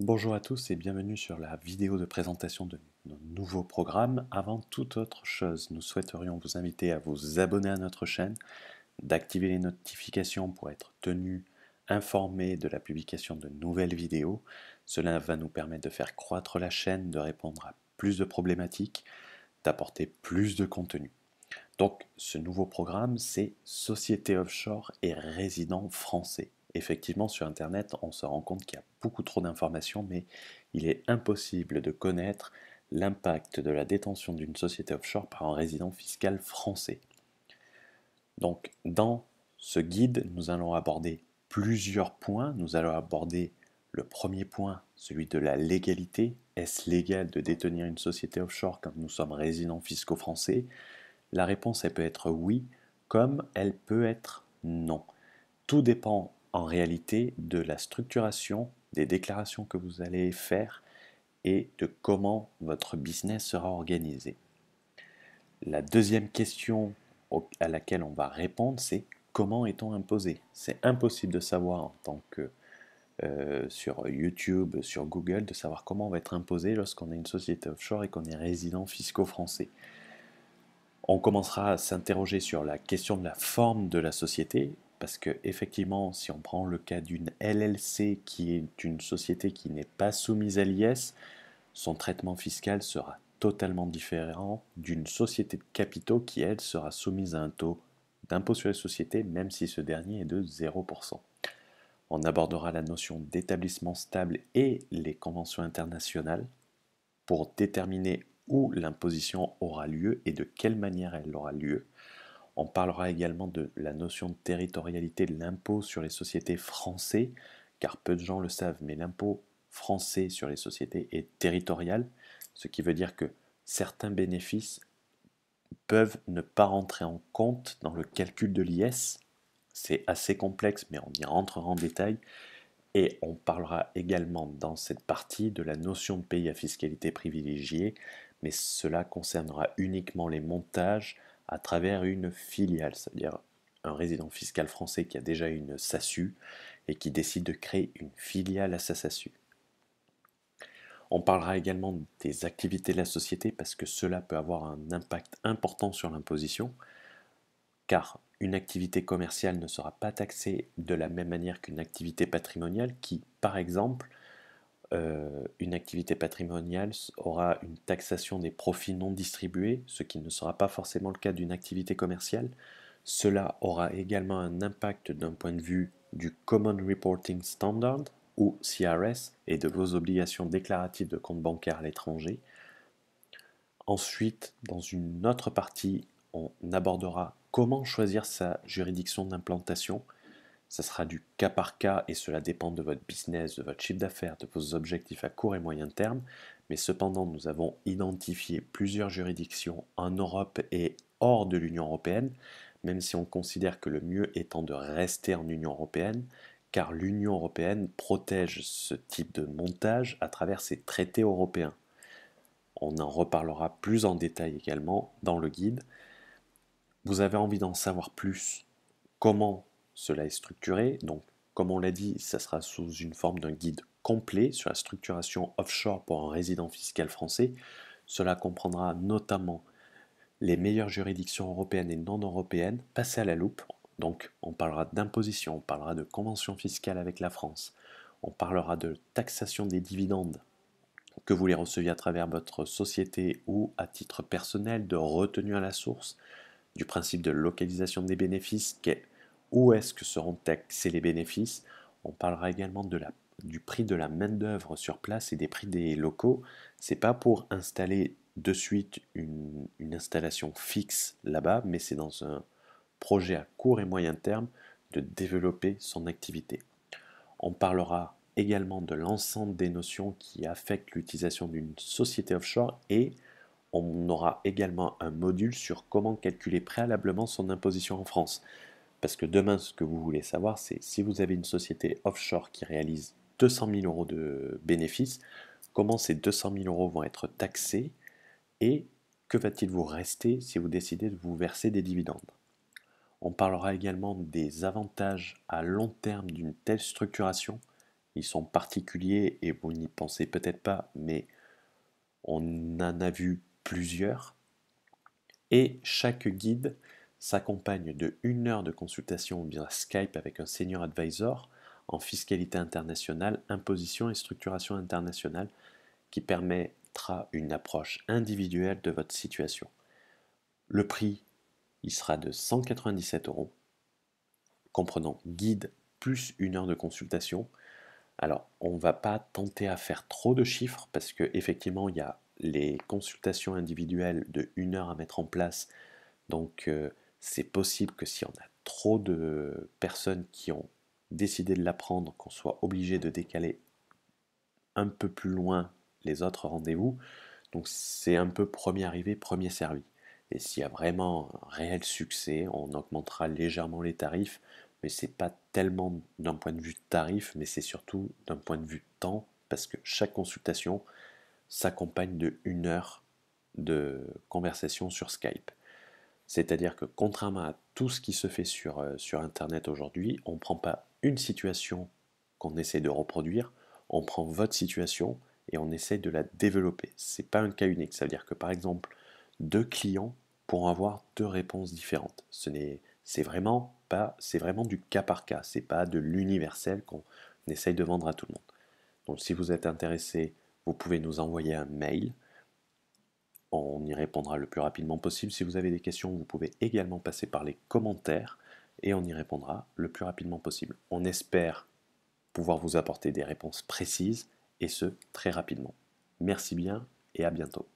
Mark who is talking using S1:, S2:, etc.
S1: Bonjour à tous et bienvenue sur la vidéo de présentation de nos nouveaux programmes. Avant toute autre chose, nous souhaiterions vous inviter à vous abonner à notre chaîne, d'activer les notifications pour être tenu informé de la publication de nouvelles vidéos. Cela va nous permettre de faire croître la chaîne, de répondre à plus de problématiques, d'apporter plus de contenu. Donc ce nouveau programme, c'est Société offshore et résident français. Effectivement, sur Internet, on se rend compte qu'il y a beaucoup trop d'informations, mais il est impossible de connaître l'impact de la détention d'une société offshore par un résident fiscal français. Donc dans ce guide, nous allons aborder plusieurs points. Nous allons aborder le premier point, celui de la légalité. Est-ce légal de détenir une société offshore quand nous sommes résidents fiscaux français? La réponse, elle peut être oui, comme elle peut être non. Tout dépend en réalité de la structuration des déclarations que vous allez faire et de comment votre business sera organisé. La deuxième question à laquelle on va répondre, c'est comment est-on imposé? C'est impossible de savoir en tant que sur YouTube, sur Google, de savoir comment on va être imposé lorsqu'on a une société offshore et qu'on est résident fiscaux français. On commencera à s'interroger sur la question de la forme de la société, parce que effectivement, si on prend le cas d'une LLC qui est une société qui n'est pas soumise à l'IS, son traitement fiscal sera totalement différent d'une société de capitaux qui, elle, sera soumise à un taux d'impôt sur les sociétés, même si ce dernier est de 0%. On abordera la notion d'établissement stable et les conventions internationales pour déterminer où l'imposition aura lieu et de quelle manière elle aura lieu. On parlera également de la notion de territorialité de l'impôt sur les sociétés français, car peu de gens le savent, mais l'impôt français sur les sociétés est territorial, ce qui veut dire que certains bénéfices peuvent ne pas rentrer en compte dans le calcul de l'IS. C'est assez complexe, mais on y rentrera en détail. Et on parlera également dans cette partie de la notion de pays à fiscalité privilégiée, mais cela concernera uniquement les montages à travers une filiale, c'est-à-dire un résident fiscal français qui a déjà une SASU et qui décide de créer une filiale à sa SASU. On parlera également des activités de la société parce que cela peut avoir un impact important sur l'imposition, car une activité commerciale ne sera pas taxée de la même manière qu'une activité patrimoniale qui, par exemple, une activité patrimoniale aura une taxation des profits non distribués, ce qui ne sera pas forcément le cas d'une activité commerciale. Cela aura également un impact d'un point de vue du Common Reporting Standard, ou CRS, et de vos obligations déclaratives de compte bancaire à l'étranger. Ensuite, dans une autre partie, on abordera comment choisir sa juridiction d'implantation. Ça sera du cas par cas et cela dépend de votre business, de votre chiffre d'affaires, de vos objectifs à court et moyen terme. Mais cependant, nous avons identifié plusieurs juridictions en Europe et hors de l'Union européenne, même si on considère que le mieux étant de rester en Union européenne, car l'Union européenne protège ce type de montage à travers ses traités européens. On en reparlera plus en détail également dans le guide. Vous avez envie d'en savoir plus comment cela est structuré. Donc, comme on l'a dit, ça sera sous une forme d'un guide complet sur la structuration offshore pour un résident fiscal français. Cela comprendra notamment les meilleures juridictions européennes et non européennes passées à la loupe. Donc, on parlera d'imposition, on parlera de convention fiscale avec la France, on parlera de taxation des dividendes, que vous les receviez à travers votre société ou à titre personnel, de retenue à la source, du principe de localisation des bénéfices, où est-ce que seront taxés les bénéfices. On parlera également du prix de la main-d'œuvre sur place et des prix des locaux. C'est pas pour installer de suite une installation fixe là-bas, mais c'est dans un projet à court et moyen terme de développer son activité. On parlera également de l'ensemble des notions qui affectent l'utilisation d'une société offshore et on aura également un module sur comment calculer préalablement son imposition en France. Parce que demain, ce que vous voulez savoir, c'est si vous avez une société offshore qui réalise 200 000 euros de bénéfices, comment ces 200 000 euros vont être taxés et que va-t-il vous rester si vous décidez de vous verser des dividendes. On parlera également des avantages à long terme d'une telle structuration, Ils sont particuliers et vous n'y pensez peut-être pas, mais on en a vu plusieurs. Et chaque guide s'accompagne de 1 heure de consultation via Skype avec un senior advisor en fiscalité internationale, imposition et structuration internationale qui permettra une approche individuelle de votre situation. Le prix, il sera de 197 euros, comprenant guide plus 1 heure de consultation. Alors, on ne va pas tenter à faire trop de chiffres parce qu'effectivement, il y a les consultations individuelles de 1 heure à mettre en place. Donc, c'est possible que si on a trop de personnes qui ont décidé de l'apprendre, qu'on soit obligé de décaler un peu plus loin les autres rendez-vous. Donc, c'est un peu premier arrivé, premier servi. Et s'il y a vraiment un réel succès, on augmentera légèrement les tarifs, mais c'est pas tellement d'un point de vue tarif, mais c'est surtout d'un point de vue temps, parce que chaque consultation s'accompagne de 1 heure de conversation sur Skype. C'est-à-dire que contrairement à tout ce qui se fait sur Internet aujourd'hui, on ne prend pas une situation qu'on essaie de reproduire, on prend votre situation et on essaie de la développer. Ce n'est pas un cas unique. Ça veut dire que par exemple, 2 clients pourront avoir 2 réponses différentes. C'est vraiment du cas par cas. C'est pas de l'universel qu'on essaye de vendre à tout le monde. Donc si vous êtes intéressé, vous pouvez nous envoyer un mail. On y répondra le plus rapidement possible. Si vous avez des questions, vous pouvez également passer par les commentaires et on y répondra le plus rapidement possible. On espère pouvoir vous apporter des réponses précises et ce, très rapidement. Merci bien et à bientôt.